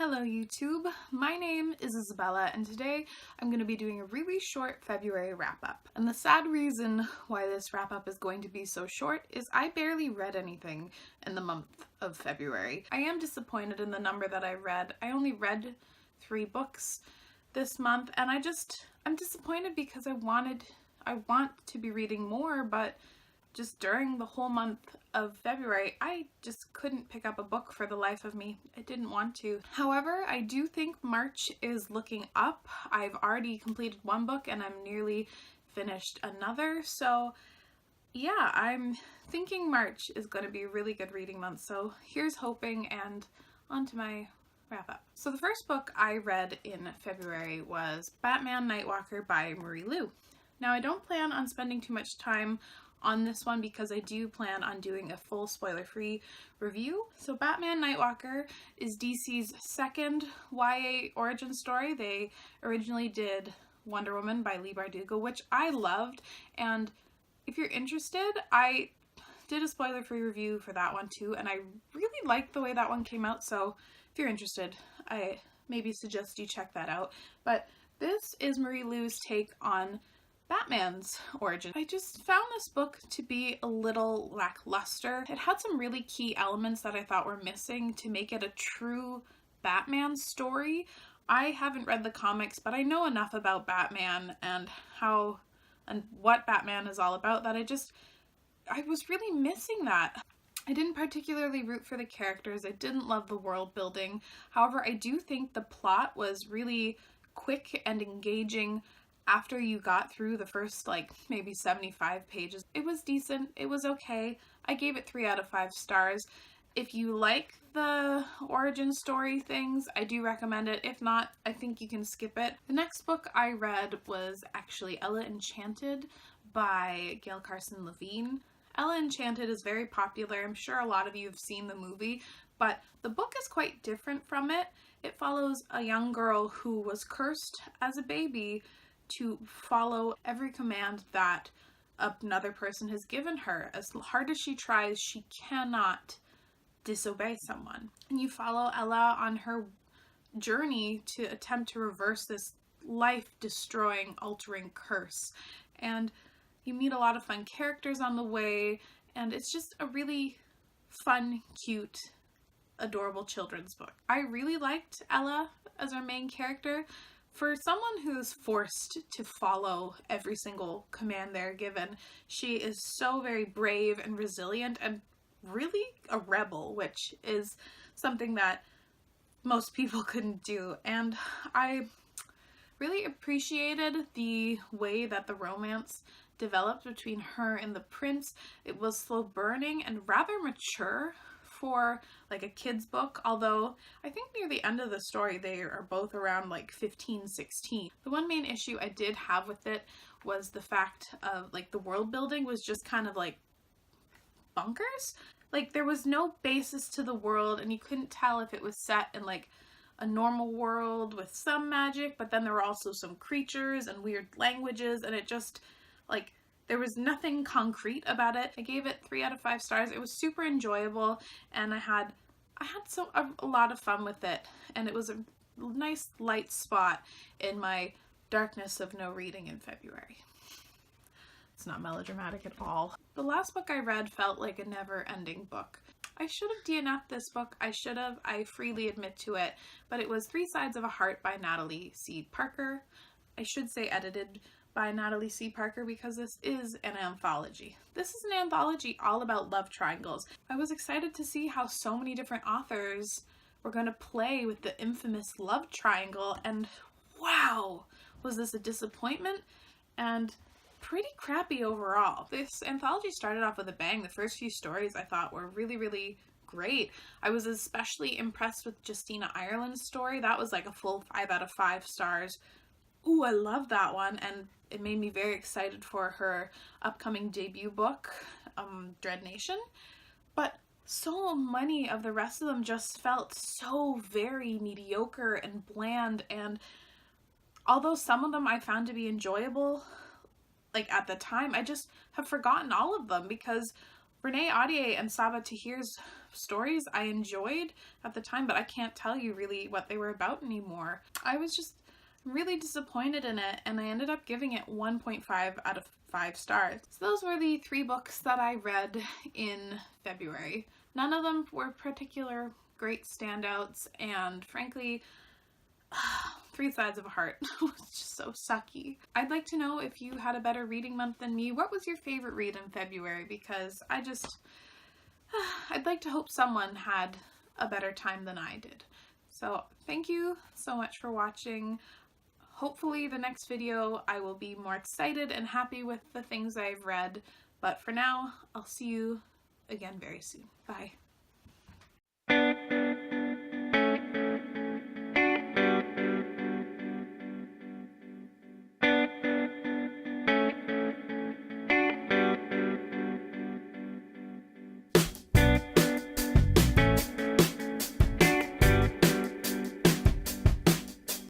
Hello YouTube, my name is Isabella and today I'm going to be doing a really short February wrap-up. And the sad reason why this wrap-up is going to be so short is I barely read anything in the month of February. I am disappointed in the number that I read. I only read 3 books this month and I'm disappointed because I want to be reading more, but just during the whole month of February, I just couldn't pick up a book for the life of me. I didn't want to. However, I do think March is looking up. I've already completed 1 book and I'm nearly finished another. So yeah, I'm thinking March is going to be a really good reading month. So here's hoping, and on to my wrap up. So the first book I read in February was Batman Nightwalker by Marie Lu. Now I don't plan on spending too much time on this one because I do plan on doing a full spoiler-free review. So Batman Nightwalker is DC's second YA origin story. They originally did Wonder Woman by Leigh Bardugo, which I loved, and if you're interested, I did a spoiler-free review for that one too, and I really liked the way that one came out, so if you're interested, I maybe suggest you check that out. But this is Marie Lu's take on Batman's origin. I just found this book to be a little lackluster. It had some really key elements that I thought were missing to make it a true Batman story. I haven't read the comics, but I know enough about Batman and what Batman is all about that I was really missing that. I didn't particularly root for the characters. I didn't love the world building. However, I do think the plot was really quick and engaging. After you got through the first maybe 75 pages, it was decent, it was okay. I gave it 3 out of 5 stars. If you like the origin story things, I do recommend it. If not, I think you can skip it. The next book I read was actually Enchanted by Gail Carson Levine. Enchanted is very popular. I'm sure a lot of you have seen the movie, but the book is quite different from it. It follows a young girl who was cursed as a baby to follow every command that another person has given her. As hard as she tries, she cannot disobey someone. And you follow Ella on her journey to attempt to reverse this life-destroying, altering curse. And you meet a lot of fun characters on the way, and it's just a really fun, cute, adorable children's book. I really liked Ella as our main character. For someone who's forced to follow every single command they're given, she is so very brave and resilient and really a rebel, which is something that most people couldn't do. And I really appreciated the way that the romance developed between her and the prince. It was slow burning and rather mature for a kid's book, although I think near the end of the story they are both around 15, 16. The one main issue I did have with it was the fact of the world building was just kind of bunkers. There was no basis to the world and you couldn't tell if it was set in a normal world with some magic, but then there were also some creatures and weird languages, and it just there was nothing concrete about it. I gave it 3 out of 5 stars. It was super enjoyable and I had a lot of fun with it, and it was a nice light spot in my darkness of no reading in February. It's not melodramatic at all. The last book I read felt like a never-ending book. I should have DNF'd this book. I freely admit to it, but it was 3 Sides of a Heart by Natalie C. Parker. I should say edited by Natalie C. Parker because this is an anthology. This is an anthology all about love triangles. I was excited to see how so many different authors were going to play with the infamous love triangle, and wow, was this a disappointment and pretty crappy overall. This anthology started off with a bang. The first few stories I thought were really, really great. I was especially impressed with Justina Ireland's story. That was a full 5 out of 5 stars. Ooh, I love that one, and it made me very excited for her upcoming debut book, Dread Nation. But so many of the rest of them just felt so very mediocre and bland, and although some of them I found to be enjoyable, at the time, I just have forgotten all of them because Renee Audier and Saba Tahir's stories I enjoyed at the time, but I can't tell you really what they were about anymore. I was just really disappointed in it, and I ended up giving it 1.5 out of 5 stars. So those were the 3 books that I read in February. None of them were particular great standouts, and frankly, 3 Sides of a Heart was just so sucky. I'd like to know if you had a better reading month than me. What was your favorite read in February? Because I'd like to hope someone had a better time than I did. So thank you so much for watching. Hopefully the next video I will be more excited and happy with the things I've read, but for now, I'll see you again very soon. Bye.